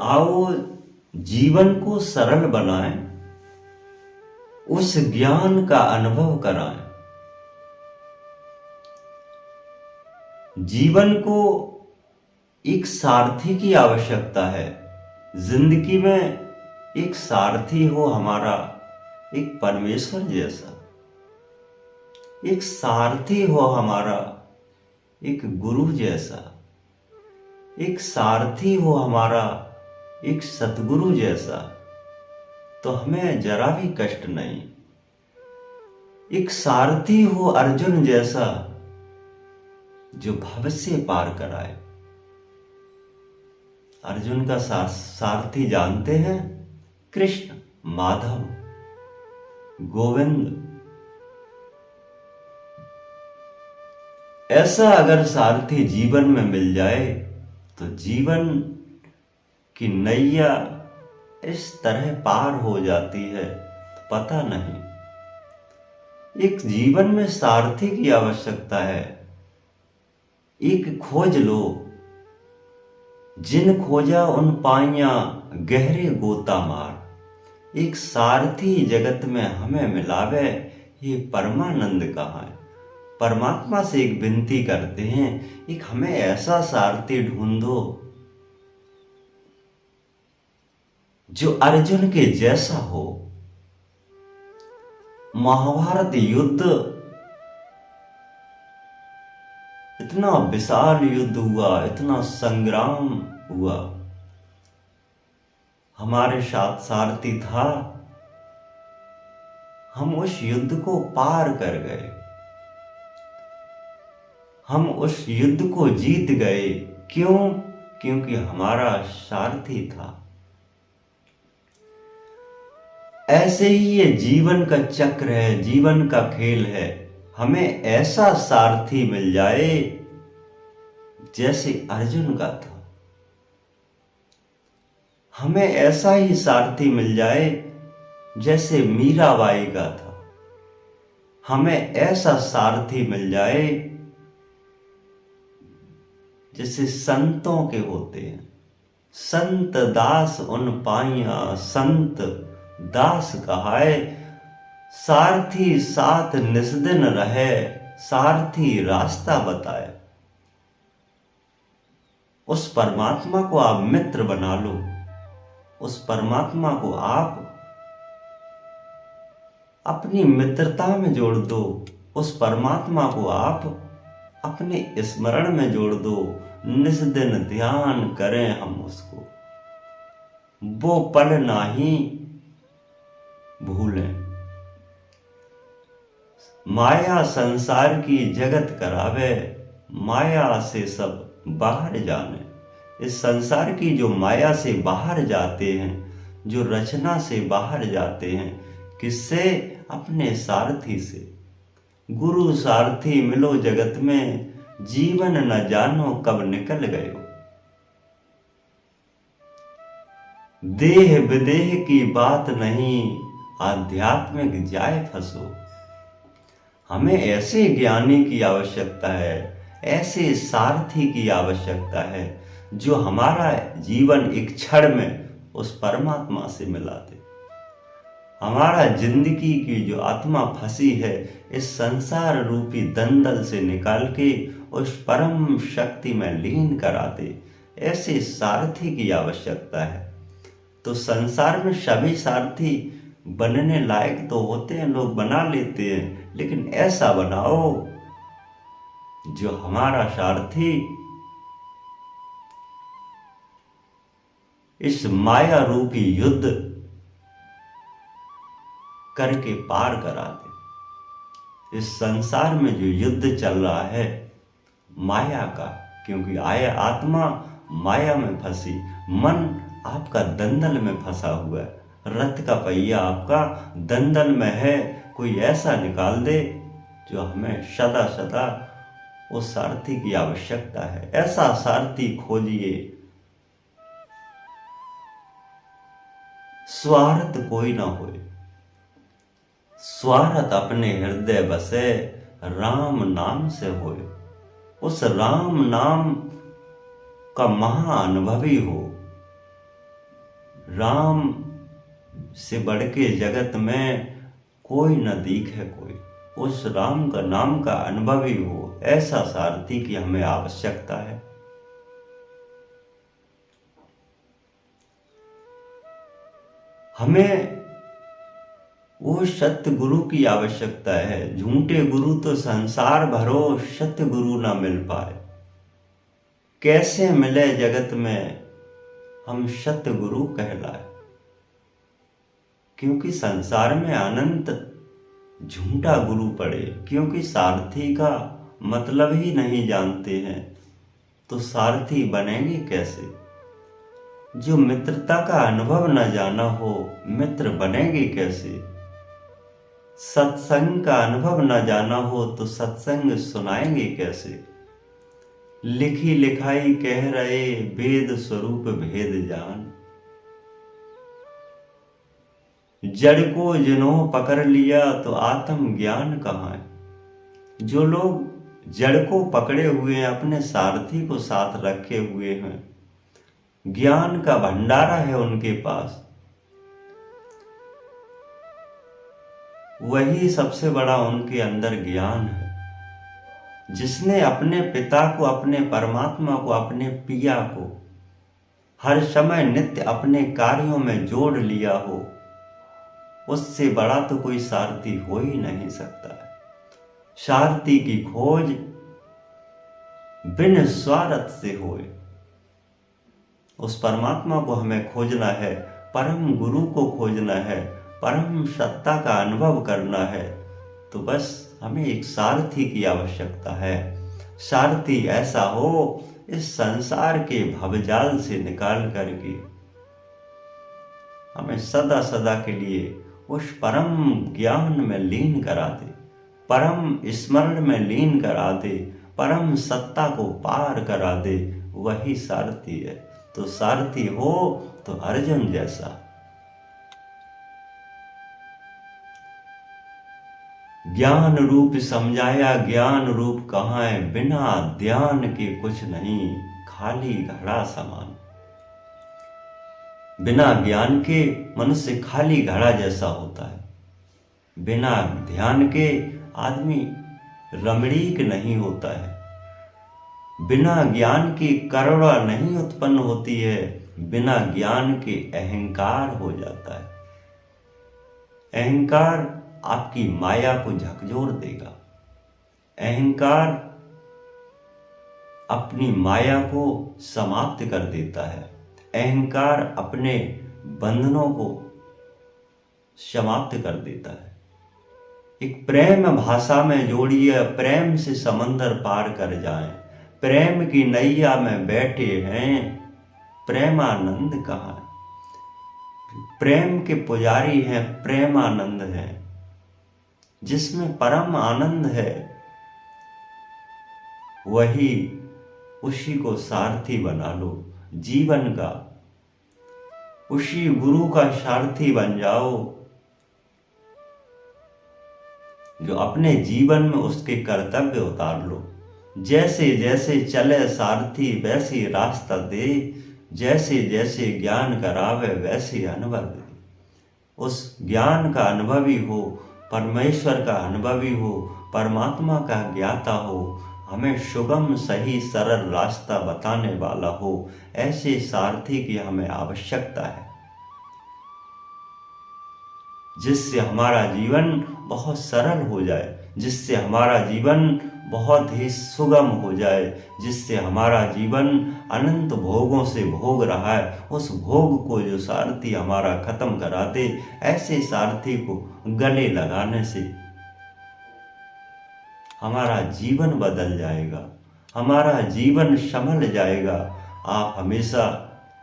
आओ जीवन को सरल बनाएं, उस ज्ञान का अनुभव कराएं। जीवन को एक सारथी की आवश्यकता है। जिंदगी में एक सारथी हो हमारा, एक परमेश्वर जैसा। एक सारथी हो हमारा, एक गुरु जैसा। एक सारथी हो हमारा, एक सतगुरु जैसा, तो हमें जरा भी कष्ट नहीं। एक सारथी हो अर्जुन जैसा, जो भविष्य पार कराए। अर्जुन का सारथी जानते हैं? कृष्ण, माधव, गोविंद। ऐसा अगर सारथी जीवन में मिल जाए तो जीवन की नैया इस तरह पार हो जाती है, पता नहीं। एक जीवन में सारथी की आवश्यकता है। एक खोज लो, जिन खोजा उन पाइया गहरे गोता मार। एक सारथी जगत में हमें मिलावे, ये परमानंद कहाँ है। परमात्मा से एक विनती करते हैं, एक हमें ऐसा सारथी ढूंढो जो अर्जुन के जैसा हो। महाभारत युद्ध इतना विशाल युद्ध हुआ, इतना संग्राम हुआ, हमारे साथ सारथी था। हम उस युद्ध को पार कर गए, हम उस युद्ध को जीत गए। क्यों? क्योंकि हमारा सारथी था। ऐसे ही ये जीवन का चक्र है, जीवन का खेल है। हमें ऐसा सारथी मिल जाए जैसे अर्जुन का था। हमें ऐसा ही सारथी मिल जाए जैसे मीराबाई का था। हमें ऐसा सारथी मिल जाए जैसे संतों के होते हैं। संत दास उन पाइया, संत दास कहाए। सारथी साथ निस्दिन रहे, सारथी रास्ता बताए। उस परमात्मा को आप मित्र बना लो, उस परमात्मा को आप अपनी मित्रता में जोड़ दो, उस परमात्मा को आप अपने स्मरण में जोड़ दो। निस्दिन ध्यान करें हम उसको, वो पल नाही भूलें। माया संसार की जगत करावे, माया से सब बाहर जाने। इस संसार की जो माया से बाहर जाते हैं, जो रचना से बाहर जाते हैं, किससे? अपने सारथी से। गुरु सारथी मिलो जगत में, जीवन न जानो कब निकल गयो। देह विदेह की बात नहीं, आध्यात्मिक जाए फंसो। हमें ऐसे ज्ञानी की आवश्यकता है, ऐसे सारथी की आवश्यकता है, जो हमारा जीवन एक क्षण में उस परमात्मा से मिला दे। हमारा जिंदगी की जो आत्मा फंसी है, इस संसार रूपी दंदल से निकाल के उस परम शक्ति में लीन करा दे। ऐसे सारथी की आवश्यकता है। तो संसार में सभी सारथी बनने लायक तो होते हैं, लोग बना लेते हैं, लेकिन ऐसा बनाओ जो हमारा सारथी इस माया रूपी युद्ध करके पार करा दे। इस संसार में जो युद्ध चल रहा है माया का, क्योंकि आत्मा माया में फंसी, मन आपका दंदल में फंसा हुआ है, रथ का पहिया आपका दंदल में है। कोई ऐसा निकाल दे जो हमें सदा सदा उस सारथी की आवश्यकता है। ऐसा सारथी खोजिए। स्वार्थ कोई ना होए, स्वार्थ अपने हृदय बसे, राम नाम से होए। उस राम नाम का महाअनुभवी हो, राम से बढ़ के जगत में कोई न दिखे कोई, उस राम का नाम का अनुभवी हो, ऐसा सारथी की हमें आवश्यकता है। हमें वो सत्य गुरु की आवश्यकता है। झूठे गुरु तो संसार भरो, सत्य गुरु ना मिल पाए। कैसे मिले जगत में हम सत्य गुरु कहलाए? क्योंकि संसार में अनंत झूठा गुरु पड़े, क्योंकि सारथी का मतलब ही नहीं जानते हैं, तो सारथी बनेंगे कैसे? जो मित्रता का अनुभव न जाना हो, मित्र बनेंगे कैसे? सत्संग का अनुभव न जाना हो तो सत्संग सुनाएंगे कैसे? लिखी लिखाई कह रहे वेद स्वरूप भेद जान, जड़ को जिन्हों पकड़ लिया तो आत्म ज्ञान कहाँ है? जो लोग जड़ को पकड़े हुए हैं, अपने सारथी को साथ रखे हुए हैं, ज्ञान का भंडारा है उनके पास, वही सबसे बड़ा उनके अंदर ज्ञान है। जिसने अपने पिता को, अपने परमात्मा को, अपने पिया को हर समय नित्य अपने कार्यों में जोड़ लिया हो, उससे बड़ा तो कोई सारथी हो ही नहीं सकता है। सारथी की खोज बिन स्वार्थ से होए। उस परमात्मा को हमें खोजना है, परम गुरु को खोजना है, परम सत्ता का अनुभव करना है, तो बस हमें एक सारथी की आवश्यकता है। सारथी ऐसा हो इस संसार के भवजाल से निकाल करके हमें सदा सदा के लिए उस परम ज्ञान में लीन करा दे, परम स्मरण में लीन करा दे, परम सत्ता को पार करा दे, वही सारथी है। तो सारथी हो तो अर्जुन जैसा, ज्ञान रूप समझाया ज्ञान रूप कहाँ है, बिना ध्यान के कुछ नहीं, खाली घड़ा समान। बिना ज्ञान के मनुष्य खाली घड़ा जैसा होता है। बिना ध्यान के आदमी रमणीक नहीं होता है। बिना ज्ञान की करुणा नहीं उत्पन्न होती है, बिना ज्ञान के अहंकार हो जाता है। अहंकार आपकी माया को झकझोर देगा। अहंकार अपनी माया को समाप्त कर देता है। अहंकार अपने बंधनों को समाप्त कर देता है। एक प्रेम भाषा में जोड़िए, प्रेम से समंदर पार कर जाएं। प्रेम की नैया में बैठे हैं, प्रेमानंद कहाँ है? प्रेम के पुजारी हैं, प्रेमानंद है। जिसमें परम आनंद है, वही उसी को सारथी बना लो जीवन का। उसी गुरु का सारथी बन जाओ, जो अपने जीवन में उसके कर्तव्य उतार लो। जैसे जैसे चले सारथी वैसे रास्ता दे, जैसे जैसे ज्ञान करावे वैसे अनुभव दे। उस ज्ञान का अनुभवी हो, परमेश्वर का अनुभवी हो, परमात्मा का ज्ञाता हो, हमें सुगम सही सरल रास्ता बताने वाला हो, ऐसे सारथी की हमें आवश्यकता है, जिससे हमारा जीवन बहुत सरल हो जाए, जिससे हमारा जीवन बहुत ही सुगम हो जाए, जिससे हमारा जीवन अनंत भोगों से भोग रहा है, उस भोग को जो सारथी हमारा खत्म करा दे, ऐसे सारथी को गले लगाने से हमारा जीवन बदल जाएगा, हमारा जीवन संभल जाएगा। आप हमेशा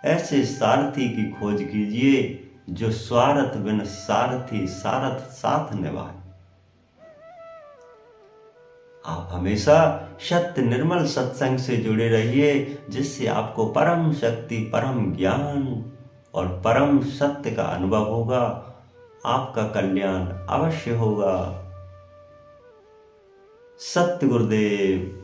ऐसे सारथी की खोज कीजिए जो स्वार्थ बिन सारथी सारथ साथ निभाए। आप हमेशा सत्य निर्मल सत्संग से जुड़े रहिए, जिससे आपको परम शक्ति, परम ज्ञान और परम सत्य का अनुभव होगा। आपका कल्याण अवश्य होगा। सत्य गुरुदेव।